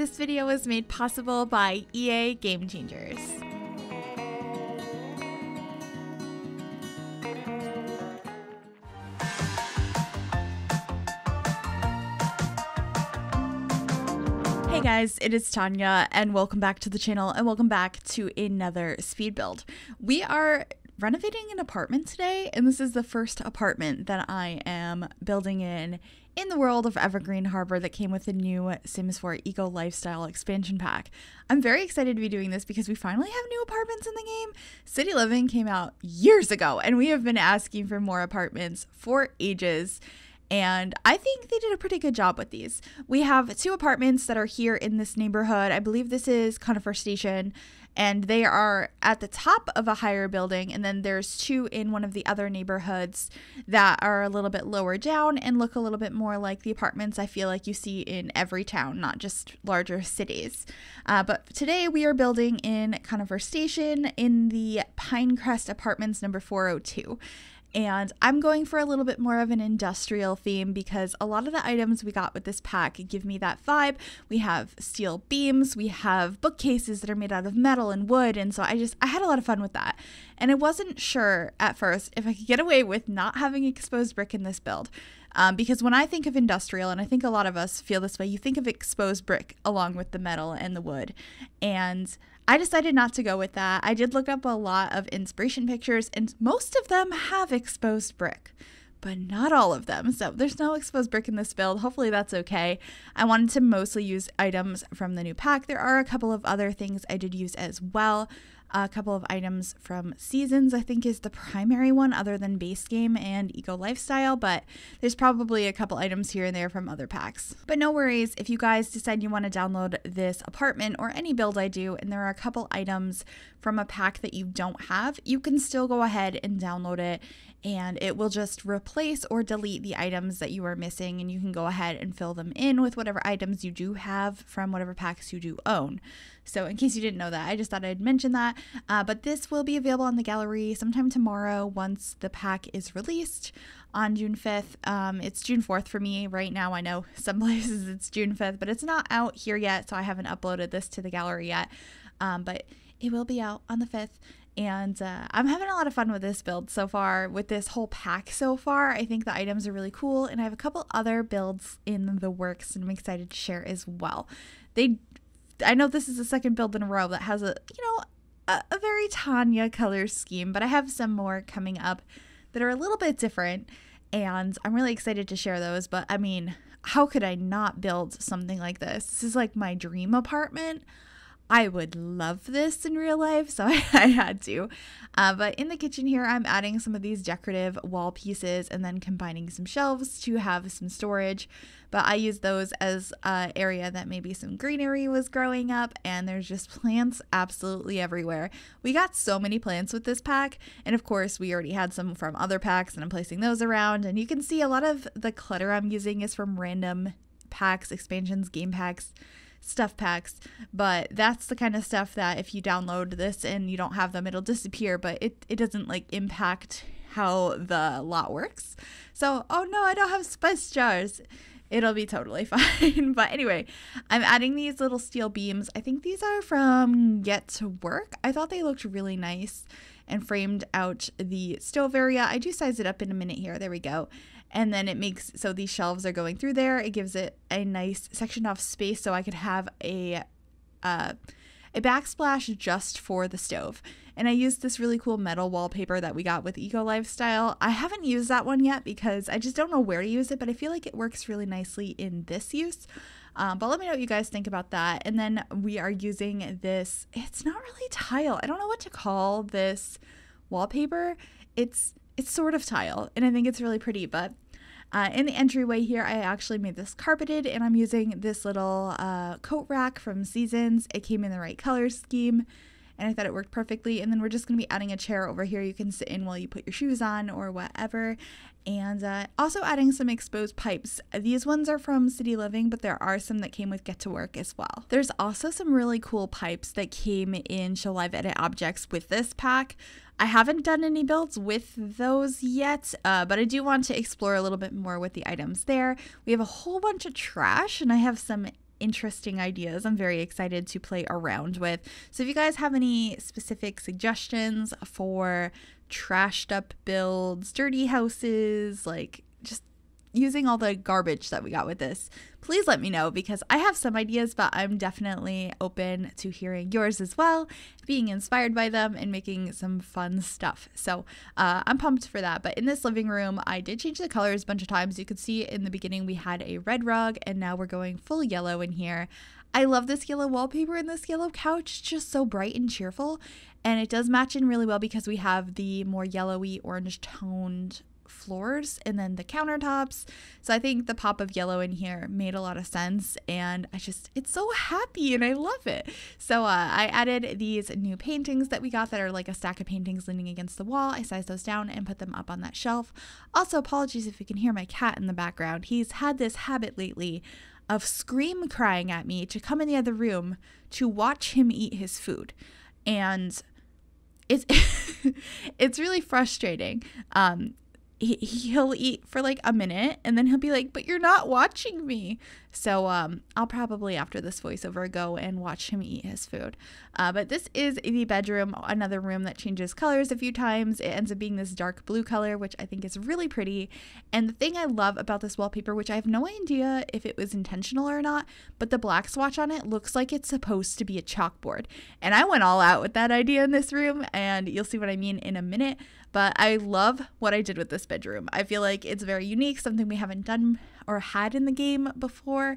this video was made possible by EA Game Changers. Hey guys, it is Tanya and welcome back to the channel and welcome back to another speed build. We are renovating an apartment today, and this is the first apartment that I am building in the world of Evergreen Harbor that came with the new Sims 4 Eco Lifestyle expansion pack. I'm very excited to be doing this because we finally have new apartments in the game. City Living came out years ago and we have been asking for more apartments for ages. And I think they did a pretty good job with these. We have 2 apartments that are here in this neighborhood. I believe this is Conifer Station, and they are at the top of a higher building. And then there's 2 in one of the other neighborhoods that are a little bit lower down and look a little bit more like the apartments I feel like you see in every town, not just larger cities. But today we are building in Conifer Station in the Pinecrest Apartments number 402. And I'm going for a little bit more of an industrial theme because a lot of the items we got with this pack give me that vibe. We have steel beams, we have bookcases that are made out of metal and wood, and so I had a lot of fun with that. And I wasn't sure at first if I could get away with not having exposed brick in this build. Because when I think of industrial, and I think a lot of us feel this way, you think of exposed brick along with the metal and the wood. And I decided not to go with that. I did look up a lot of inspiration pictures, and most of them have exposed brick, but not all of them. So there's no exposed brick in this build. Hopefully that's okay. I wanted to mostly use items from the new pack. There are a couple of other things I did use as well. A couple of items from Seasons, I think, is the primary one other than base game and Eco Lifestyle, but there's probably a couple items here and there from other packs. But no worries, if you guys decide you want to download this apartment or any build I do, and there are a couple items from a pack that you don't have, you can still go ahead and download it, and it will just replace or delete the items that you are missing, and you can go ahead and fill them in with whatever items you do have from whatever packs you do own. So in case you didn't know that, I just thought I'd mention that. But this will be available on the gallery sometime tomorrow once the pack is released on June 5th. It's June 4th for me right now. I know some places it's June 5th, but it's not out here yet, so I haven't uploaded this to the gallery yet. But it will be out on the 5th. And I'm having a lot of fun with this build so far, with this whole pack so far. I think the items are really cool, and I have a couple other builds in the works, and I'm excited to share as well. I know this is the second build in a row that has a very Tanya color scheme, but I have some more coming up that are a little bit different, and I'm really excited to share those. But I mean, how could I not build something like this? This is like my dream apartment. I would love this in real life, so I had to. But in the kitchen here, I'm adding some of these decorative wall pieces and then combining some shelves to have some storage. But I use those as an area that maybe some greenery was growing up, and there's just plants absolutely everywhere. We got so many plants with this pack, and of course we already had some from other packs, and I'm placing those around. And you can see a lot of the clutter I'm using is from random packs, expansions, game packs, stuff packs, but that's the kind of stuff that if you download this and you don't have them, it'll disappear, but it doesn't like impact how the lot works. So, oh no, I don't have spice jars. It'll be totally fine. But anyway, I'm adding these little steel beams. I think these are from Get to Work. I thought they looked really nice and framed out the stove area. I do size it up in a minute here. There we go. And then it makes so these shelves are going through there. It gives it a nice sectioned off space so I could have a backsplash just for the stove. And I used this really cool metal wallpaper that we got with Eco Lifestyle. I haven't used that one yet because I just don't know where to use it, but I feel like it works really nicely in this use. But let me know what you guys think about that. And then we are using this, it's not really tile. I don't know what to call this wallpaper. It's sort of tile, and I think it's really pretty, but in the entryway here, I actually made this carpeted, and I'm using this little coat rack from Seasons. It came in the right color scheme, and I thought it worked perfectly. And then we're just going to be adding a chair over here you can sit in while you put your shoes on or whatever. And also adding some exposed pipes. These ones are from City Living, but there are some that came with Get to Work as well. There's also some really cool pipes that came in Show Live Edit Objects with this pack. I haven't done any builds with those yet, but I do want to explore a little bit more with the items there. We have a whole bunch of trash, and I have some interesting ideas I'm very excited to play around with. So if you guys have any specific suggestions for trashed up builds, dirty houses, like just using all the garbage that we got with this, please let me know, because I have some ideas, but I'm definitely open to hearing yours as well, being inspired by them and making some fun stuff. So I'm pumped for that. But in this living room, I did change the colors a bunch of times. You could see in the beginning we had a red rug, and now we're going full yellow in here. I love this yellow wallpaper and this yellow couch. It's just so bright and cheerful, and it does match in really well because we have the more yellowy orange toned floors and then the countertops. So I think the pop of yellow in here made a lot of sense, and it's so happy and I love it. So I added these new paintings that we got that are like a stack of paintings leaning against the wall. I sized those down and put them up on that shelf. Also, apologies if you can hear my cat in the background. He's had this habit lately of scream crying at me to come in the other room to watch him eat his food. And it's it's really frustrating. He'll eat for like a minute and then he'll be like, but you're not watching me. So I'll probably after this voiceover go and watch him eat his food. But this is the bedroom, another room that changes colors a few times. It ends up being this dark blue color, which I think is really pretty. And the thing I love about this wallpaper, which I have no idea if it was intentional or not, but the black swatch on it looks like it's supposed to be a chalkboard. And I went all out with that idea in this room, and you'll see what I mean in a minute. But I love what I did with this bedroom. I feel like it's very unique, something we haven't done or had in the game before.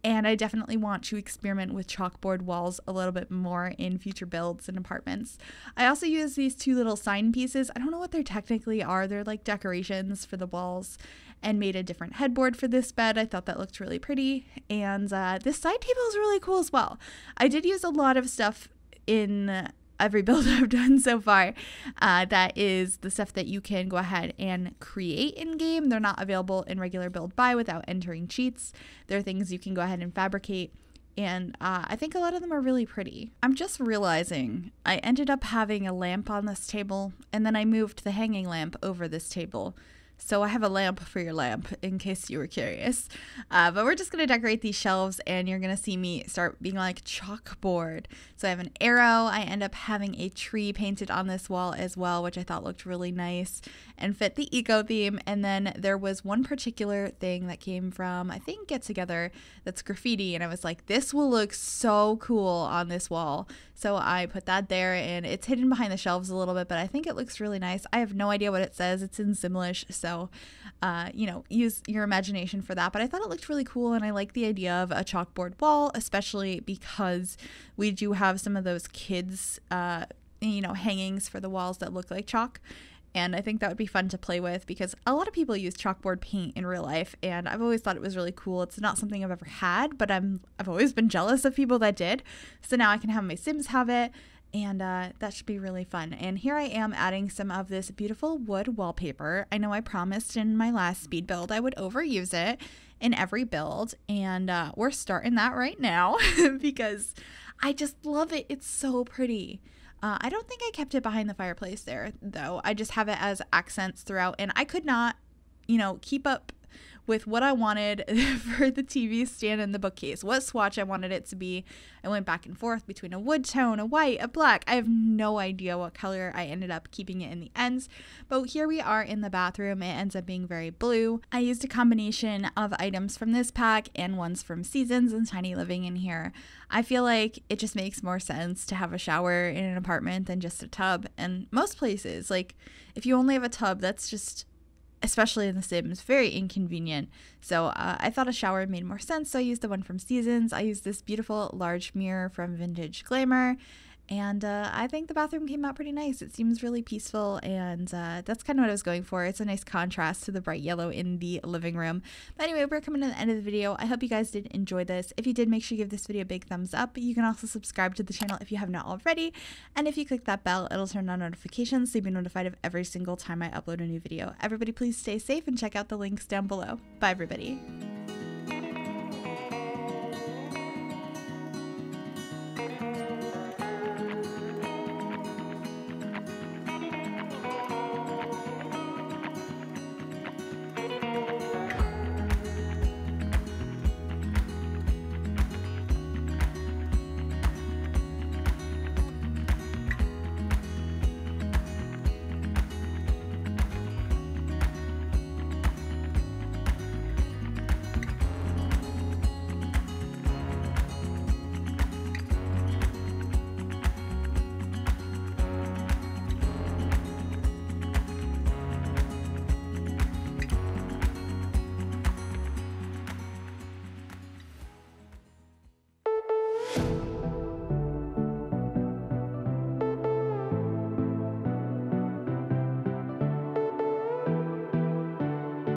And I definitely want to experiment with chalkboard walls a little bit more in future builds and apartments. I also use these two little sign pieces. I don't know what they technically are. They're like decorations for the walls, and made a different headboard for this bed. I thought that looked really pretty. And this side table is really cool as well. I did use a lot of stuff in every build I've done so far. That is the stuff that you can go ahead and create in game. They're not available in regular build buy without entering cheats. They're things you can go ahead and fabricate. And I think a lot of them are really pretty. I'm just realizing I ended up having a lamp on this table, and then I moved the hanging lamp over this table. So I have a lamp for your lamp, in case you were curious. But we're just going to decorate these shelves, and you're going to see me start being like chalkboard. So I have an arrow. I end up having a tree painted on this wall as well, which I thought looked really nice and fit the eco theme. And then there was one particular thing that came from, I think, Get Together, that's graffiti. And I was like, this will look so cool on this wall. So I put that there, and it's hidden behind the shelves a little bit, but I think it looks really nice. I have no idea what it says. It's in Simlish, so, use your imagination for that. But I thought it looked really cool, and I like the idea of a chalkboard wall, especially because we do have some of those kids, hangings for the walls that look like chalk. And I think that would be fun to play with, because a lot of people use chalkboard paint in real life, and I've always thought it was really cool. It's not something I've ever had, but I've always been jealous of people that did. So now I can have my Sims have it, and that should be really fun. And here I am adding some of this beautiful wood wallpaper. I know I promised in my last speed build I would overuse it in every build, and we're starting that right now because I just love it. It's so pretty. I don't think I kept it behind the fireplace there, though. I just have it as accents throughout, and I could not, keep up with what I wanted for the TV stand and the bookcase, what swatch I wanted it to be. I went back and forth between a wood tone, a white, a black. I have no idea what color I ended up keeping it in the ends, but here we are in the bathroom. It ends up being very blue. I used a combination of items from this pack and ones from Seasons and Tiny Living in here. I feel like it just makes more sense to have a shower in an apartment than just a tub. And most places, like if you only have a tub, that's just, especially in The Sims, very inconvenient. So I thought a shower made more sense, so I used the one from Seasons. I used this beautiful large mirror from Vintage Glamour, and I think the bathroom came out pretty nice. It seems really peaceful, and that's kind of what I was going for. It's a nice contrast to the bright yellow in the living room. But anyway, we're coming to the end of the video. I hope you guys did enjoy this. If you did, make sure you give this video a big thumbs up. You can also subscribe to the channel if you have not already, and if you click that bell, it'll turn on notifications so you'll be notified of every single time I upload a new video. Everybody, please stay safe and check out the links down below. Bye, everybody.